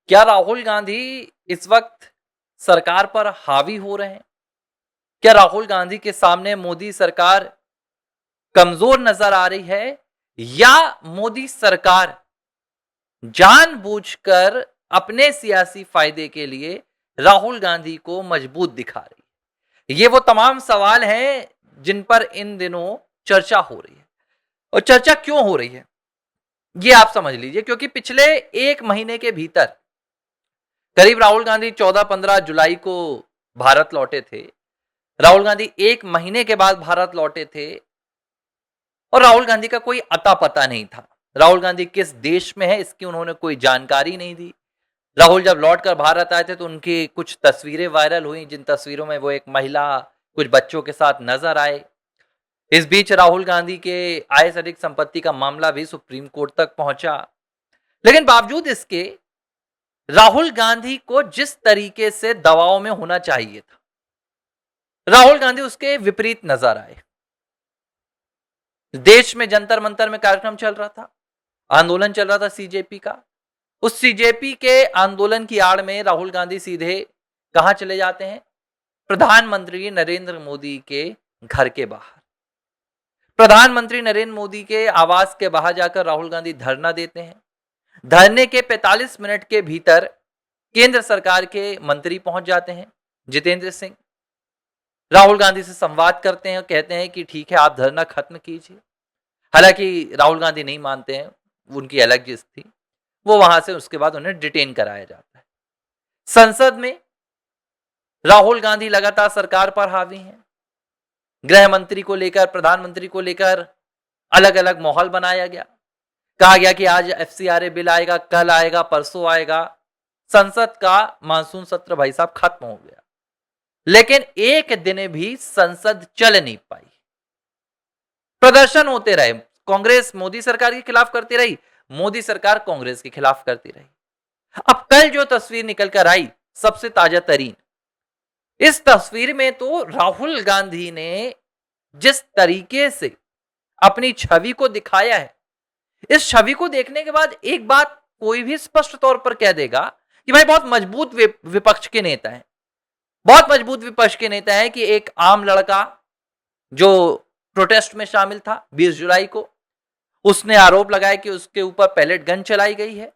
क्या राहुल गांधी इस वक्त सरकार पर हावी हो रहे हैं? क्या राहुल गांधी के सामने मोदी सरकार कमजोर नजर आ रही है, या मोदी सरकार जानबूझकर अपने सियासी फायदे के लिए राहुल गांधी को मजबूत दिखा रही है? ये वो तमाम सवाल हैं जिन पर इन दिनों चर्चा हो रही है। और चर्चा क्यों हो रही है ये आप समझ लीजिए, क्योंकि पिछले एक महीने के भीतर करीब राहुल गांधी 14-15 जुलाई को भारत लौटे थे। राहुल गांधी एक महीने के बाद भारत लौटे थे और राहुल गांधी का कोई अता पता नहीं था। राहुल गांधी किस देश में है इसकी उन्होंने कोई जानकारी नहीं दी। राहुल जब लौटकर भारत आए थे तो उनकी कुछ तस्वीरें वायरल हुई, जिन तस्वीरों में वो एक महिला कुछ बच्चों के साथ नजर आए। इस बीच राहुल गांधी के आय से अधिक संपत्ति का मामला भी सुप्रीम कोर्ट तक पहुंचा। लेकिन बावजूद इसके राहुल गांधी को जिस तरीके से दबाव में होना चाहिए था, राहुल गांधी उसके विपरीत नजर आए। देश में जंतर मंतर में कार्यक्रम चल रहा था, आंदोलन चल रहा था सीजेपी का। उस सीजेपी के आंदोलन की आड़ में राहुल गांधी सीधे कहां चले जाते हैं? प्रधानमंत्री नरेंद्र मोदी के घर के बाहर। प्रधानमंत्री नरेंद्र मोदी के आवास के बाहर जाकर राहुल गांधी धरना देते हैं। धरने के 45 मिनट के भीतर केंद्र सरकार के मंत्री पहुंच जाते हैं, जितेंद्र सिंह। राहुल गांधी से संवाद करते हैं और कहते हैं कि ठीक है, आप धरना खत्म कीजिए। हालांकि राहुल गांधी नहीं मानते हैं, उनकी अलग जिद थी। वो वहां से उसके बाद उन्हें डिटेन कराया जाता है। संसद में राहुल गांधी लगातार सरकार पर हावी हैं। गृह मंत्री को लेकर, प्रधानमंत्री को लेकर अलग अलग माहौल बनाया गया। कहा गया कि आज एफसीआरए बिल आएगा, कल आएगा, परसों आएगा। संसद का मानसून सत्र भाई साहब खत्म हो गया, लेकिन एक दिन भी संसद चल नहीं पाई। प्रदर्शन होते रहे। कांग्रेस मोदी सरकार के खिलाफ करती रही, मोदी सरकार कांग्रेस के खिलाफ करती रही। अब कल जो तस्वीर निकल कर आई, सबसे ताजा तरीन, इस तस्वीर में तो राहुल गांधी ने जिस तरीके से अपनी छवि को दिखाया है, इस छवि को देखने के बाद एक बात कोई भी स्पष्ट तौर पर कह देगा कि भाई बहुत मजबूत विपक्ष के नेता हैं। बहुत मजबूत विपक्ष के नेता है कि एक आम लड़का जो प्रोटेस्ट में शामिल था 20 जुलाई को, उसने आरोप लगाया कि उसके ऊपर पैलेट गन चलाई गई है।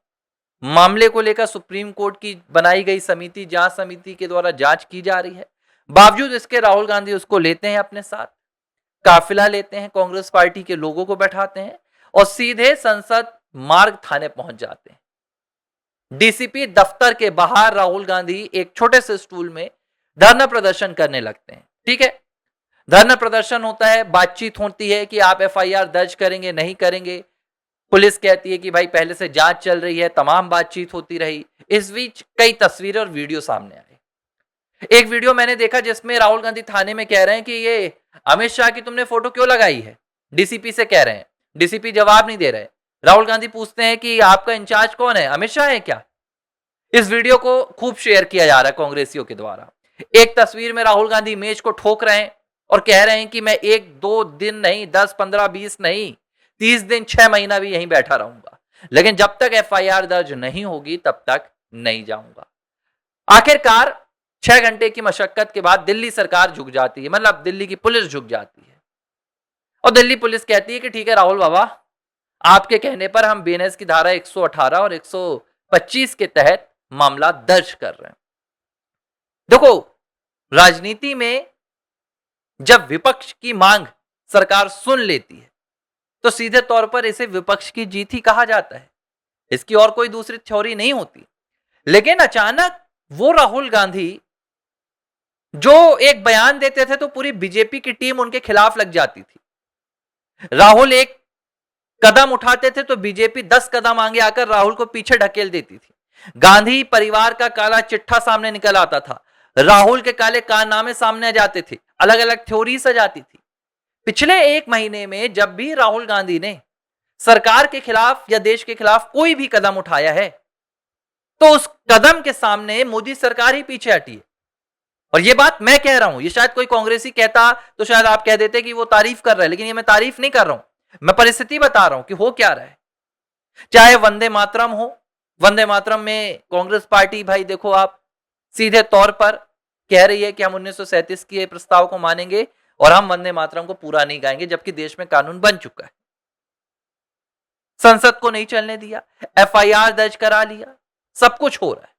मामले को लेकर सुप्रीम कोर्ट की बनाई गई समिति, जांच समिति के द्वारा जांच की जा रही है। बावजूद इसके राहुल गांधी उसको लेते हैं अपने साथ, काफिला लेते हैं, कांग्रेस पार्टी के लोगों को बैठाते हैं और सीधे संसद मार्ग थाने पहुंच जाते हैं। डीसीपी दफ्तर के बाहर राहुल गांधी एक छोटे से स्टूल में धरना प्रदर्शन करने लगते हैं। ठीक है, धरना प्रदर्शन होता है, बातचीत होती है कि आप एफआईआर दर्ज करेंगे नहीं करेंगे। पुलिस कहती है कि भाई पहले से जांच चल रही है, तमाम बातचीत होती रही। इस बीच कई तस्वीरें और वीडियो सामने आए। एक वीडियो मैंने देखा जिसमें राहुल गांधी थाने में कह रहे हैं कि ये अमित शाह की तुमने फोटो क्यों लगाई है, डीसीपी से कह रहे हैं। डीसीपी जवाब नहीं दे रहे। राहुल गांधी पूछते हैं कि आपका इंचार्ज कौन है, अमित शाह है क्या? इस वीडियो को खूब शेयर किया जा रहा है कांग्रेसियों के द्वारा। एक तस्वीर में राहुल गांधी मेज को ठोक रहे हैं और कह रहे हैं कि मैं 1-2 दिन नहीं, 10, 15, 20 नहीं, 30 दिन, 6 महीना भी यहीं बैठा रहूंगा, लेकिन जब तक एफआईआर दर्ज नहीं होगी तब तक नहीं जाऊंगा। आखिरकार 6 घंटे की मशक्कत के बाद दिल्ली सरकार झुक जाती है, मतलब दिल्ली की पुलिस झुक जाती है और दिल्ली पुलिस कहती है कि ठीक है राहुल बाबा, आपके कहने पर हम बीएनएस की धारा 118 और 125 के तहत मामला दर्ज कर रहे हैं। देखो, राजनीति में जब विपक्ष की मांग सरकार सुन लेती है तो सीधे तौर पर इसे विपक्ष की जीत ही कहा जाता है। इसकी और कोई दूसरी थ्योरी नहीं होती। लेकिन अचानक वो राहुल गांधी जो एक बयान देते थे तो पूरी बीजेपी की टीम उनके खिलाफ लग जाती थी। राहुल एक कदम उठाते थे तो बीजेपी 10 कदम आगे आकर राहुल को पीछे ढकेल देती थी। गांधी परिवार का काला चिट्ठा सामने निकल आता था, राहुल के काले कारनामे सामने आ जाते थे, अलग अलग थ्योरी सजाती थी। पिछले एक महीने में जब भी राहुल गांधी ने सरकार के खिलाफ या देश के खिलाफ कोई भी कदम उठाया है तो उस कदम के सामने मोदी सरकार ही पीछे हटी है। और ये बात मैं कह रहा हूं, ये शायद कोई कांग्रेसी कहता तो शायद आप कह देते कि वो तारीफ कर रहे हैं, लेकिन ये मैं तारीफ नहीं कर रहा हूं, मैं परिस्थिति बता रहा हूं कि हो क्या रहा है। चाहे वंदे मातरम हो, वंदे मातरम में कांग्रेस पार्टी भाई देखो आप सीधे तौर पर कह रही है कि हम 1937 के प्रस्ताव को मानेंगे और हम वंदे मातरम को पूरा नहीं गाएंगे, जबकि देश में कानून बन चुका है। संसद को नहीं चलने दिया, एफआईआर दर्ज करा लिया, सब कुछ हो रहा है।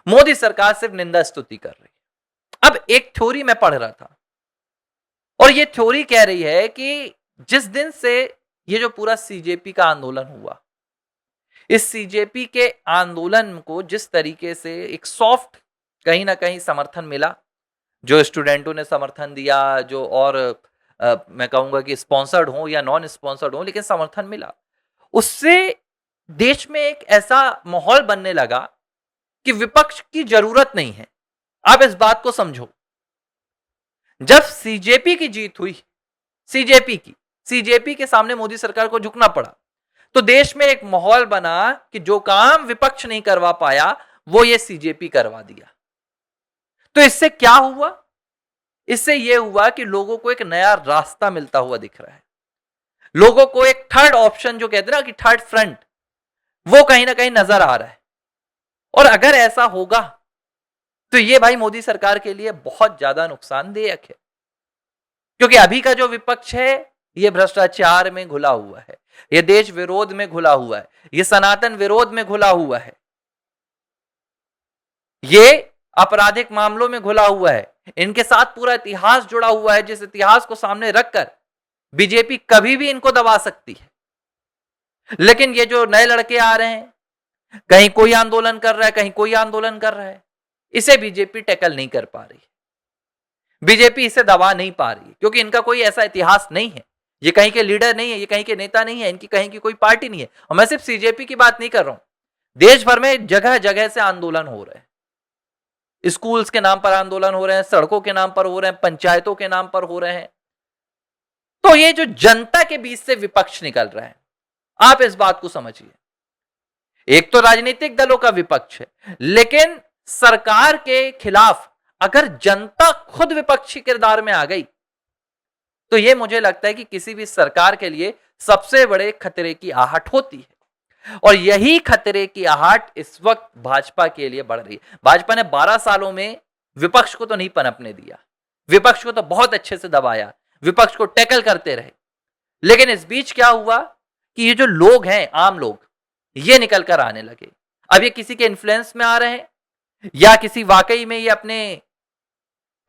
मोदी सरकार सिर्फ निंदा स्तुति कर रही है। अब एक थ्योरी मैं पढ़ रहा था और ये थ्योरी कह रही है कि जिस दिन से ये जो पूरा सीजेपी का आंदोलन हुआ, इस सीजेपी के आंदोलन को जिस तरीके से एक सॉफ्ट कहीं ना कहीं समर्थन मिला, जो स्टूडेंटों ने समर्थन दिया, जो और मैं कहूंगा कि स्पॉन्सर्ड हो या नॉन स्पॉन्सर्ड हो, लेकिन समर्थन मिला, उससे देश में एक ऐसा माहौल बनने लगा कि विपक्ष की जरूरत नहीं है। आप इस बात को समझो, जब सीजेपी की जीत हुई, सीजेपी के सामने मोदी सरकार को झुकना पड़ा, तो देश में एक माहौल बना कि जो काम विपक्ष नहीं करवा पाया वो ये सीजेपी करवा दिया। तो इससे क्या हुआ? इससे यह हुआ कि लोगों को एक नया रास्ता मिलता हुआ दिख रहा है, लोगों को एक थर्ड ऑप्शन जो कहते हैं ना कि थर्ड फ्रंट, वो कहीं ना कहीं नजर आ रहा है। और अगर ऐसा होगा तो ये भाई मोदी सरकार के लिए बहुत ज्यादा नुकसानदेयक है, क्योंकि अभी का जो विपक्ष है ये भ्रष्टाचार में घुला हुआ है, ये देश विरोध में घुला हुआ है, ये सनातन विरोध में घुला हुआ है, ये आपराधिक मामलों में घुला हुआ है, इनके साथ पूरा इतिहास जुड़ा हुआ है, जिस इतिहास को सामने रखकर बीजेपी कभी भी इनको दबा सकती है। लेकिन ये जो नए लड़के आ रहे हैं, कहीं कोई आंदोलन कर रहा है, कहीं कोई आंदोलन कर रहा है, इसे बीजेपी टैकल नहीं कर पा रही, बीजेपी इसे दबा नहीं पा रही, क्योंकि इनका कोई ऐसा इतिहास नहीं है, ये कहीं के लीडर नहीं है, ये कहीं के नेता नहीं है, इनकी कहीं की कोई पार्टी नहीं है। और मैं सिर्फ सीजेपी की बात नहीं कर रहा हूं, देश भर में जगह जगह से आंदोलन हो रहे हैं, स्कूल्स के नाम पर आंदोलन हो रहे हैं, सड़कों के नाम पर हो रहे हैं, पंचायतों के नाम पर हो रहे हैं। तो ये जो जनता के बीच से विपक्ष निकल रहा है, आप इस बात को समझिए, एक तो राजनीतिक दलों का विपक्ष है, लेकिन सरकार के खिलाफ अगर जनता खुद विपक्षी किरदार में आ गई तो यह मुझे लगता है कि किसी भी सरकार के लिए सबसे बड़े खतरे की आहट होती है। और यही खतरे की आहट इस वक्त भाजपा के लिए बढ़ रही है। भाजपा ने 12 सालों में विपक्ष को तो नहीं पनपने दिया, विपक्ष को तो बहुत अच्छे से दबाया, विपक्ष को टैकल करते रहे, लेकिन इस बीच क्या हुआ कि ये जो लोग हैं, आम लोग, ये निकल कर आने लगे। अब ये किसी के इन्फ्लुएंस में आ रहे हैं या किसी वाकई में ये अपने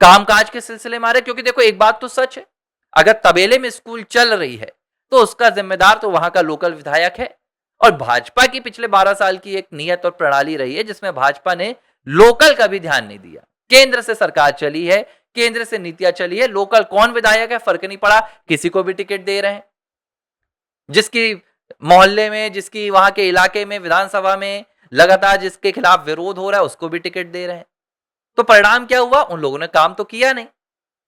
कामकाज के सिलसिले में आ रहे हैं, क्योंकि देखो एक बात तो सच है, अगर तबेले में स्कूल चल रही है तो उसका जिम्मेदार तो वहां का लोकल विधायक है। और भाजपा की पिछले 12 साल की एक नियत और प्रणाली रही है जिसमें भाजपा ने लोकल का भी ध्यान नहीं दिया। केंद्र से सरकार चली है, केंद्र से नीतियां चली है, लोकल कौन विधायक है फर्क नहीं पड़ा, किसी को भी टिकट दे रहे हैं, जिसकी मोहल्ले में, जिसकी वहां के इलाके में, विधानसभा में लगातार जिसके खिलाफ विरोध हो रहा है उसको भी टिकट दे रहे हैं। तो परिणाम क्या हुआ? उन लोगों ने काम तो किया नहीं,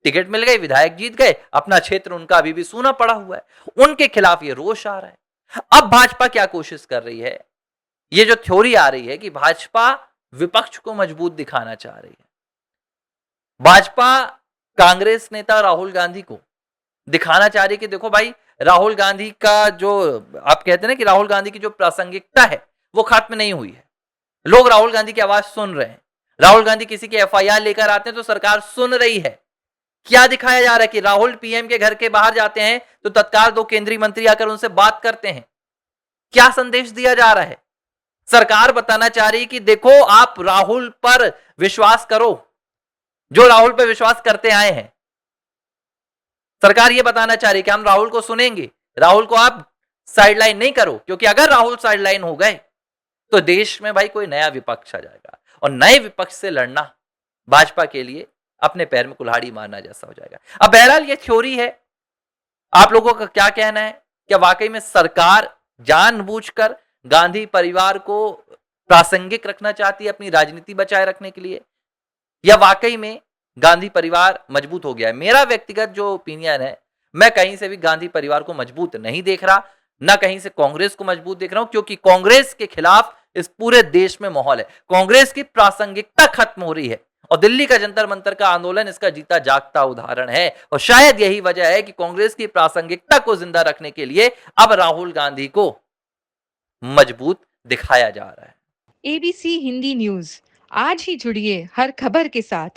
टिकट मिल गई, विधायक जीत गए, अपना क्षेत्र उनका अभी भी सूना पड़ा हुआ है, उनके खिलाफ ये रोष आ रहा है। अब भाजपा क्या कोशिश कर रही है? ये जो थ्योरी आ रही है कि भाजपा विपक्ष को मजबूत दिखाना चाह रही है, भाजपा कांग्रेस नेता राहुल गांधी को दिखाना चाह रही है कि देखो भाई, राहुल गांधी का जो आप कहते हैं ना कि राहुल गांधी की जो प्रासंगिकता है वो खत्म नहीं हुई है, लोग राहुल गांधी की आवाज सुन रहे हैं, राहुल गांधी किसी की एफआईआर लेकर आते हैं तो सरकार सुन रही है। क्या दिखाया जा रहा है कि राहुल पीएम के घर के बाहर जाते हैं तो तत्काल 2 केंद्रीय मंत्री आकर उनसे बात करते हैं। क्या संदेश दिया जा रहा है? सरकार बताना चाह रही है कि देखो, आप राहुल पर विश्वास करो, जो राहुल पर विश्वास करते आए हैं। सरकार यह बताना चाह रही है कि हम राहुल को सुनेंगे, राहुल को आप साइडलाइन नहीं करो, क्योंकि अगर राहुल साइडलाइन हो गए तो देश में भाई कोई नया विपक्ष आ जाएगा, और नए विपक्ष से लड़ना भाजपा के लिए अपने पैर में कुल्हाड़ी मारना जैसा हो जाएगा। अब बहरहाल ये थ्योरी है, आप लोगों का क्या कहना है? क्या वाकई में सरकार जानबूझकर गांधी परिवार को प्रासंगिक रखना चाहती है अपनी राजनीति बचाए रखने के लिए, या वाकई में गांधी परिवार मजबूत हो गया है? मेरा व्यक्तिगत जो ओपिनियन है, मैं कहीं से भी गांधी परिवार को मजबूत नहीं देख रहा, ना कहीं से कांग्रेस को मजबूत देख रहा हूं, क्योंकि कांग्रेस के खिलाफ इस पूरे देश में माहौल है, कांग्रेस की प्रासंगिकता खत्म हो रही है, और दिल्ली का जंतर मंतर का आंदोलन इसका जीता जागता उदाहरण है। और शायद यही वजह है कि कांग्रेस की प्रासंगिकता को जिंदा रखने के लिए अब राहुल गांधी को मजबूत दिखाया जा रहा है। एबीसी हिंदी न्यूज, आज ही जुड़िए हर खबर के साथ।